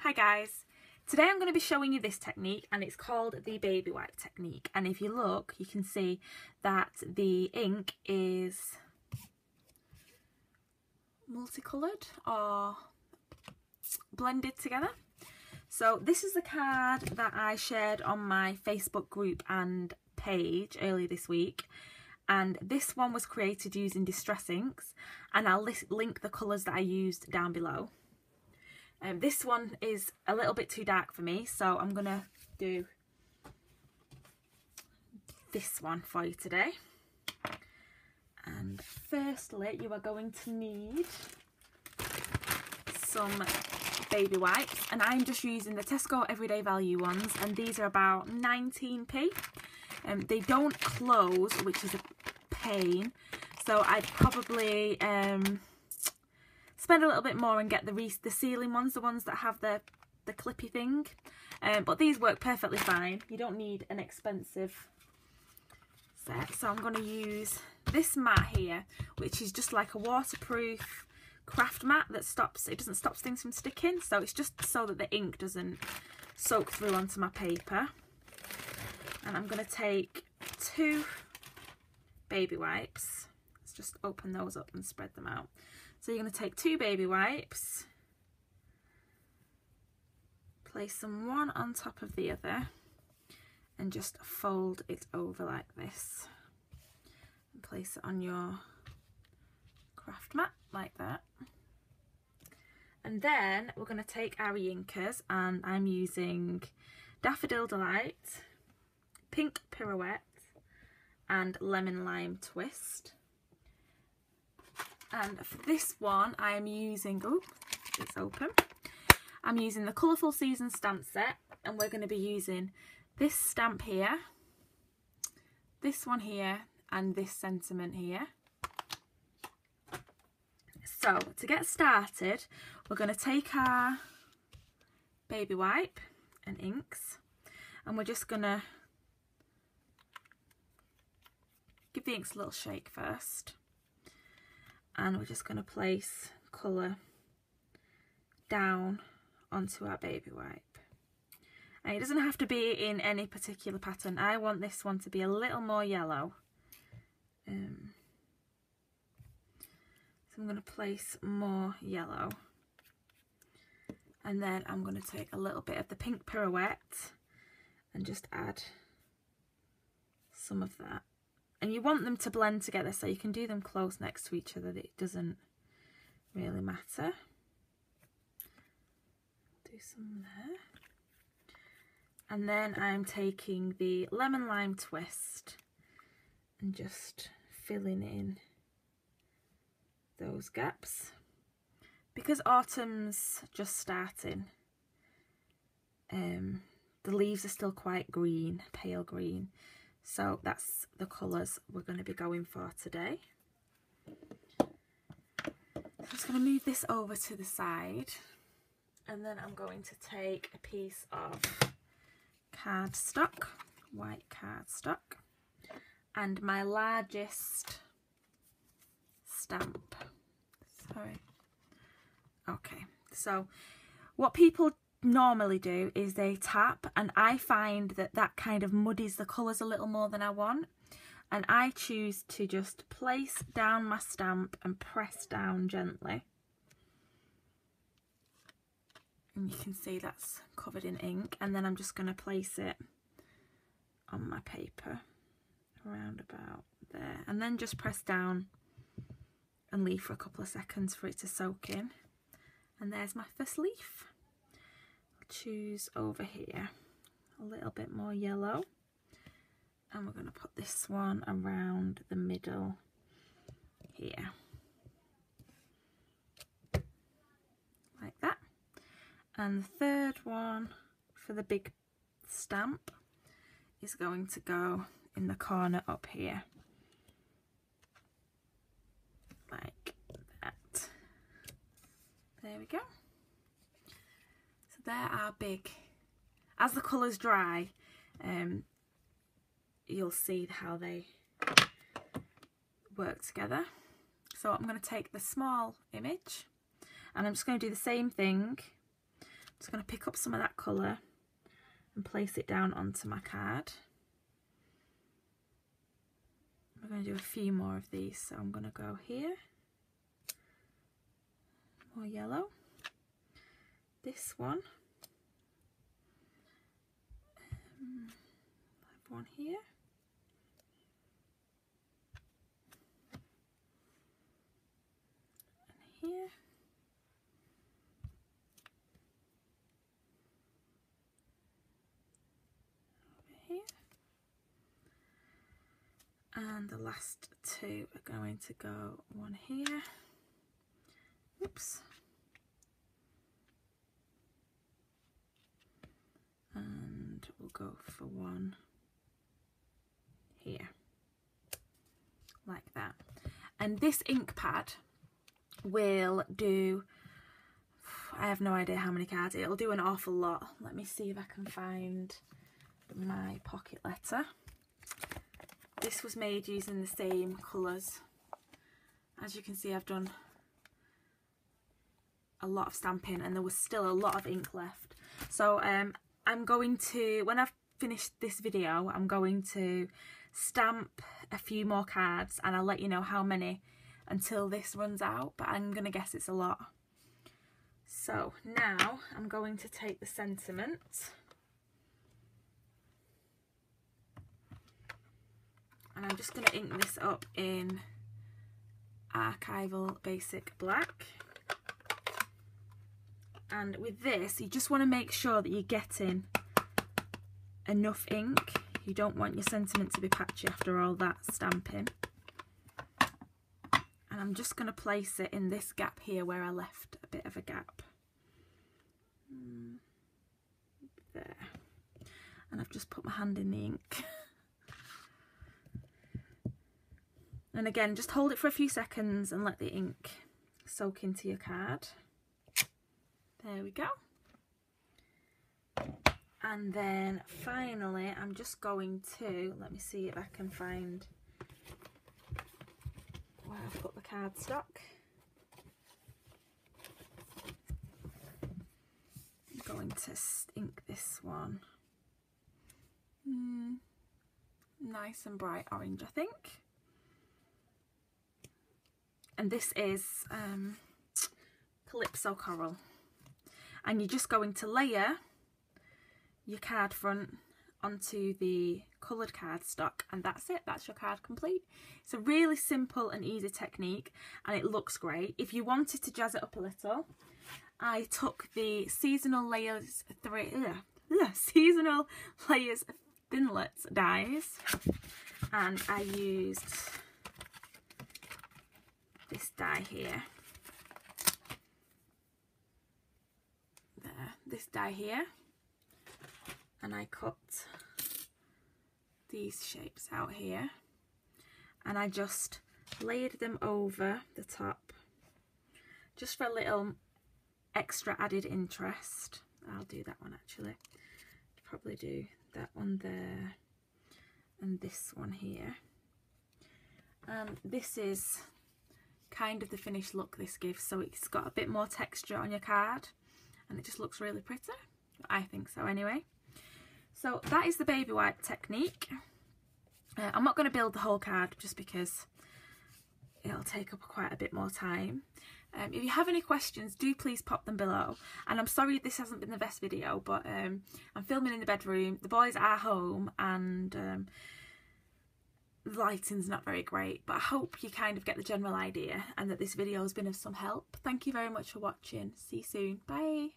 Hi guys, today I'm going to be showing you this technique and it's called the baby wipe technique, and if you look you can see that the ink is multicoloured or blended together. So this is the card that I shared on my Facebook group and page earlier this week, and this one was created using distress inks, and I'll link the colours that I used down below. This one is a little bit too dark for me, so I'm going to do this one for you today. And firstly, you are going to need some baby wipes, and I'm just using the Tesco Everyday Value ones, and these are about 19p. They don't close, which is a pain, so I'd probably spend a little bit more and get the sealing ones, the ones that have the clippy thing. But these work perfectly fine. You don't need an expensive set. So I'm going to use this mat here, which is just like a waterproof craft mat that doesn't stop things from sticking. So it's just so that the ink doesn't soak through onto my paper. And I'm going to take 2 baby wipes. Let's just open those up and spread them out. So you're going to take 2 baby wipes, place them one on top of the other, and just fold it over like this. And place it on your craft mat like that. And then we're going to take our inkers, and I'm using Daffodil Delight, Pink Pirouette, and Lemon Lime Twist. And for this one I am using, oh, it's open, I'm using the Colourful Season stamp set, and we're going to be using this stamp here, this one here, and this sentiment here. So to get started, we're going to take our baby wipe and inks, and we're just going to give the inks a little shake first. And we're just going to place colour down onto our baby wipe. And it doesn't have to be in any particular pattern. I want this one to be a little more yellow. So I'm going to place more yellow. And then I'm going to take a little bit of the Pink Pirouette and just add some of that. And you want them to blend together, so you can do them close next to each other. It doesn't really matter. Do some there. And then I'm taking the Lemon Lime Twist and just filling in those gaps. Because autumn's just starting, the leaves are still quite green, pale green. So that's the colours we're going to be going for today. So I'm just going to move this over to the side, and then I'm going to take a piece of cardstock, white cardstock, and my largest stamp. Sorry. Okay, so what people normally do is they tap, and I find that kind of muddies the colours a little more than I want, and I choose to just place down my stamp and press down gently, and you can see that's covered in ink. And then I'm just going to place it on my paper around about there, and then just press down and leave for a couple of seconds for it to soak in. And there's my first leaf. Choose over here a little bit more yellow, and we're going to put this one around the middle here like that. And the third one for the big stamp is going to go in the corner up here like that. There we go. There are big. As the colours dry, you'll see how they work together. So I'm going to take the small image, and I'm just going to do the same thing just going to pick up some of that colour and place it down onto my card. We're going to do a few more of these, so I'm going to go here, more yellow, this one, have one here, and here, and the last two are going to go one here, oops, and we'll go for one here, like that. And this ink pad will do, I have no idea how many cards, it'll do an awful lot. Let me see if I can find my pocket letter. This was made using the same colours. As you can see, I've done a lot of stamping and there was still a lot of ink left. So I'm going to, when I've finished this video, I'm going to stamp a few more cards and I'll let you know how many until this runs out, but I'm going to guess it's a lot. So now I'm going to take the sentiment. And I'm just going to ink this up in Archival Basic Black. And with this, you just want to make sure that you're getting enough ink. You don't want your sentiment to be patchy after all that stamping. And I'm just going to place it in this gap here where I left a bit of a gap. There. And I've just put my hand in the ink. And again, just hold it for a few seconds and let the ink soak into your card. There we go. And then finally, I'm just going to, let me see if I can find where I put the cardstock. I'm going to ink this one. Nice and bright orange, I think. And this is Calypso Coral. And you're just going to layer your card front onto the coloured cardstock, and that's it, that's your card complete. It's a really simple and easy technique and it looks great. If you wanted to jazz it up a little, I took the Seasonal Layers Seasonal Layers Thinlits dies and I used this die here, this die here, and I cut these shapes out here and I just layered them over the top just for a little extra added interest. I'll do that one actually, probably do that one there and this one here. This is kind of the finished look this gives, so it's got a bit more texture on your card and it just looks really pretty. I think so anyway. So that is the baby wipe technique. I'm not going to build the whole card just because it'll take up quite a bit more time. If you have any questions, do please pop them below. And I'm sorry this hasn't been the best video, but I'm filming in the bedroom, the boys are home and the lighting's not very great, but I hope you kind of get the general idea and that this video has been of some help. Thank you very much for watching. See you soon. Bye.